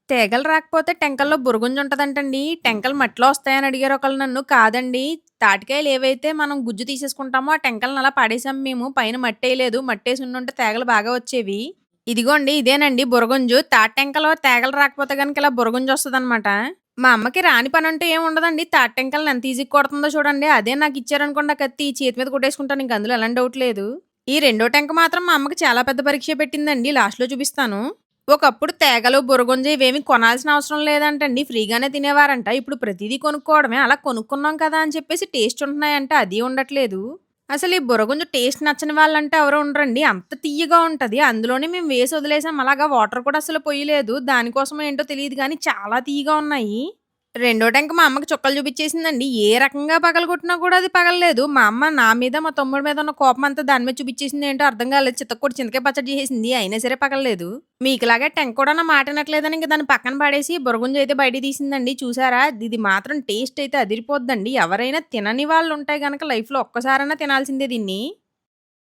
తీగలు రాకపోతే టెంకల్లో బురగుంజుంటదంటండి. టెంకలు మట్టిలో వస్తాయని అడిగారు ఒకళ్ళు నన్ను. కాదండి. తాటికాయలు ఏవైతే మనం గుజ్జు తీసేసుకుంటామో ఆ టెంకలను అలా పడేసాం మేము. పైన మట్టేయలేదు. మట్టేసుండుంటే తేగలు బాగా వచ్చేవి. ఇదిగోండి ఇదేనండి బురగుంజు. తాటి టెంకలో తేగలు రాకపోతే గనుక ఇలా బురగుంజొస్తదనమాట. మా అమ్మకి రాని పనంటూ ఏం ఉండదండి. తాటి టెంకలని ఎంత ఈజీగా కొడుతుందో చూడండి. అదే నాకిచ్చారనుకోండి ఆ కత్తి చేతి మీద కొట్టేసుకుంటాను. ఇంక అందులో ఎలాంటి డౌట్ లేదు. ఈ రెండో టెంక మాత్రం మా అమ్మకి చాలా పెద్ద పరీక్షే పెట్టిందండి. లాస్ట్‌లో చూపిస్తాను. ఒకప్పుడు తేగలు, బురగుంజ ఇవేమి కొనాల్సిన అవసరం లేదంటండి. ఫ్రీగానే తినేవారంట. ఇప్పుడు ప్రతీదీ కొనుక్కోవడమే. అలా కొనుక్కున్నాం కదా అని చెప్పేసి టేస్ట్ ఉంటున్నాయంటే అది ఉండట్లేదు. అసలు ఈ బుర్రగుంజ టేస్ట్ నచ్చని వాళ్ళంటే ఎవరు ఉండరండి. అంత తియ్యగా ఉంటది. అందులోనే మేము వేసి వదిలేసాం. అలాగా వాటర్ కూడా అసలు పొయ్యలేదు. దానికోసమో ఏంటో తెలీదు గానీ చాలా తియ్యగా ఉన్నాయి. రెండో టెంక మా అమ్మకి చుక్కలు చూపిచ్చేసిందండి. ఏ రకంగా పగలగొట్టినా కూడా అది పగలలేదు. మా అమ్మ నా మీద, మా తమ్ముడి మీద ఉన్న కోపమంతా దాని మీద చూపిచ్చేసిందేంటో అర్థం కాలేదు. చితక్కొట్టి చింతకాయ పచ్చడి చేసేసింది. అయినా సరే పగలలేదు. మీకులాగే టెంక కూడా నా మాట ఇనట్లేదని ఇంక దాన్ని పక్కన పడేసి బుర్రగుంజ అయితే బయటికి తీసిందండి. చూసారా? ఇది మాత్రం టేస్ట్ అయితే అదిరిపోద్దండి. ఎవరైనా తినని వాళ్ళుంటే గనక లైఫ్‌లో ఒక్కసారైనా తినాల్సిందే దీన్ని.